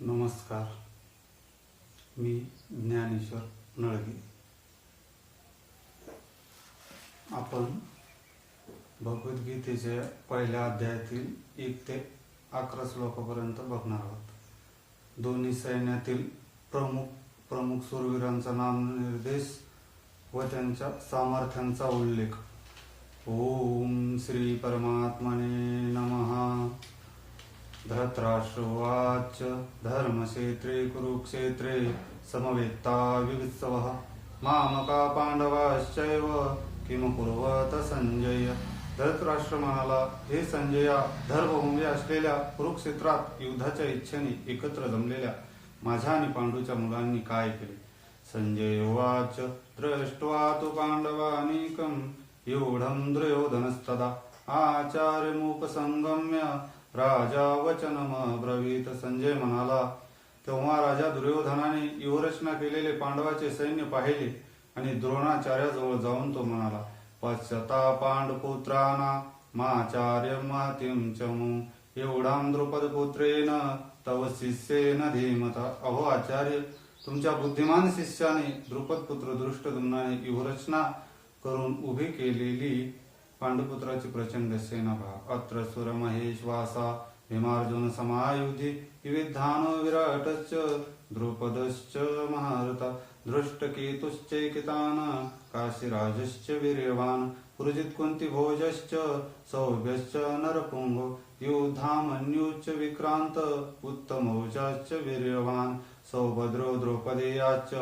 नमस्कार. मी ज्ञानेश्वर नळगे. आपण भगवद्गीतेच्या पहिल्या अध्यायातील 1 ते 11 श्लोकापर्यंत बघणार आहोत. दोन्ही सैन्यातील प्रमुख शूरवीरांचा नामनिर्देश व त्यांच्या सामर्थ्यांचा उल्लेख. ओम श्री परमात्मने नमः. धृतराष्ट्रोवाच धर्मक्षेत्रे कुरुक्षेत्रे समवेत्तायुत्सवः मामका पांडवाश्चैव किम कुर्वत संजय. धृतराष्ट्र म्हणाला, हे संजया, धर्मभूमी असलेल्या कुरुक्षेत्रात युद्धाच्या इच्छेने एकत्र जमलेल्या माझ्या आणि पांडूच्या मुलांनी काय केले. संजय उवाच दृष्ट्वा तु पांडवानीकं यूढं दुर्योधनस्तदा आचार्यमुपसंगम्य राजा वचनमब्रवीत. संजय म्हणाला, तेव्हा राजा दुर्योधनाने व्यूहरचना केलेले पांडवाचे सैन्य पाहिले आणि द्रोणाचार्याजवळ जाऊन तो म्हणाला, पश्यता पांडुपुत्राना माचार्य महतीं चमू एवढां द्रुपदपुत्रेन तव शिष्येन धीमता. अहो आचार्य, तुमच्या बुद्धिमान शिष्याने द्रुपदपुत्र दृष्टद्युम्नाने व्यूहरचना करून उभी केलेली पांडुपुत्राची प्रचंड सेना पहा. अत्र सुरमहेश्वासा भीमार्जुन समायुधि विविधानो विराटश्च द्रुपदश्च महारथा दृष्टकेतुश्चैकितान् काशीराजश्च वीर्यवान् पुरुजित कुन्तिभोजश्च सौभ्यश्च नरपुंगो युधामन्युश्च विक्रांत उत्तमौजाश्च वीर्यवान् सौभद्रो द्रौपदेयाश्च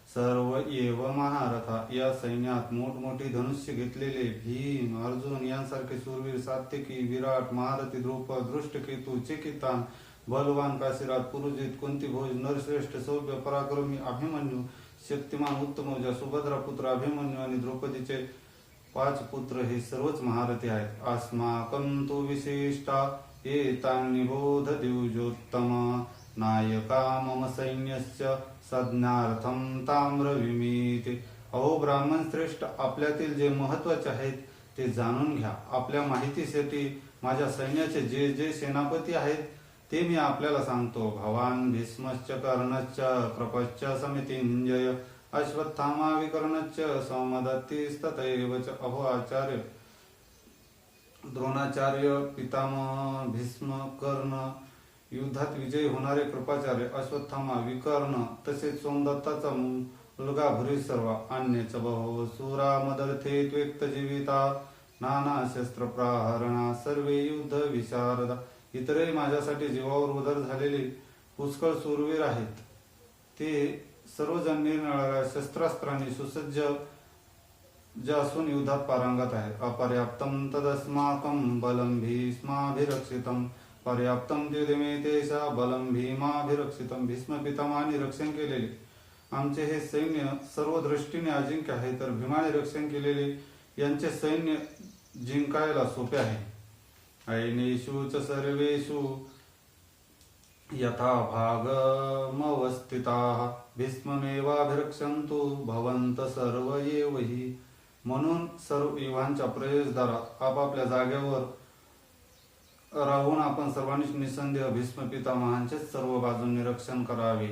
सर्व एव महारथा. या सैन्यात मोठमोठी धनुष्य घेतलेले भीम, अर्जुन यांसारखे शूरवीर, सात्यकी, विराट, महारथी, द्रुपद, दृष्टकेतू, चिकितान, बलवान काशीराज, पुरुजित, कुंतीभोज, नरश्रेष्ठ, सौभ्य, पराक्रमी, अभिमन्यू, शक्तिमान, उत्तमौजा, सुभद्रा पुत्र अभिमन्यू आणि द्रौपदीचे 5 पुत्र हे सर्वच महारथी आहेत. अस्माकं तु विशिष्टा एतान्निबोध द्विजोत्तम नायका मम सैन्यस्य संज्ञार्थं ताम्रविमीते. अहो ब्राह्मण श्रेष्ठ, आपल्यातील जे महत्वाचे आहेत ते जाणून घ्या. आपल्या माहितीसाठी माझ्या सैन्याचे जे जे सेनापती आहेत ते मी आपल्याला सांगतो. भवान भीष्मश्च कर्णश्च कृपश्च समितिंजय अश्वत्थामा विकर्णश्च सौमदत्तिस्तथैव च. अहो आचार्य, द्रोणाचार्य, पितामह, भीष्म, कर्ण, युद्धात विजयी होणारे कृपाचार्य, अश्वत्थामा, विकर्ण, तसेच सोमदत्ताचा मुलगा भूरिश्रवा, अन्यच बहवो सूरा मदर्थे त्वेक्त जीविता नाना शस्त्र प्रहरणा सर्वे युद्ध विशारदा. इतरही माझ्यासाठी जीवावर उदर झालेले पुष्कळ शूरवीर आहेत. ते सर्वजण निरनिराळ्या शस्त्रास्त्रांनी सुसज्ज असून युद्धात पारंगत आहेत. अपर्याप्तं तदस्माकं बलं भीष्माभिरक्षितं पर्याप्तं द्युदिमे तेषा बलं भीमाभिरक्षितं. भीष्म पितामहांनी रक्षण केलेले आमचे हे सैन्य सर्व दृष्टीने अजिंक्य आहे, तर भीमाने रक्षण केलेले यांचे सैन्य जिंकायला सोपे आहे. ऐनेषु च सर्वेषु यथा भागमवस्थिताः भीष्ममेवाभिरक्षन्तु भवन्त सर्व एव हि. म्हणून सर्व युवांच्या प्रवेशद्वारात आपापल्या जागेवर राहून आपण सर्वांनी निसंदेह भीष्म पितामहांचे सर्व बाजूंनी रक्षण करावे.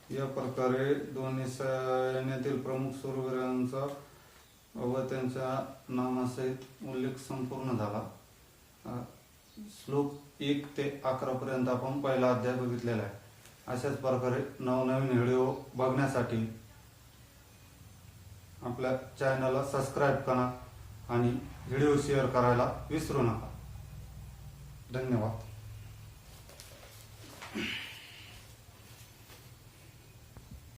या प्रकारे दोन्ही सैन्यातील प्रमुख शूरवीरांचा व त्यांच्या नामासहित उल्लेख संपूर्ण झाला. श्लोक 1 ते 11 पर्यंत आपण पहिला अध्याय बघितलेला आहे. अशाच प्रकारे नवनवीन व्हिडिओ बघण्यासाठी आपल्या चॅनलला सबस्क्राईब करा आणि व्हिडिओ शेअर करायला विसरू नका. धन्यवाद.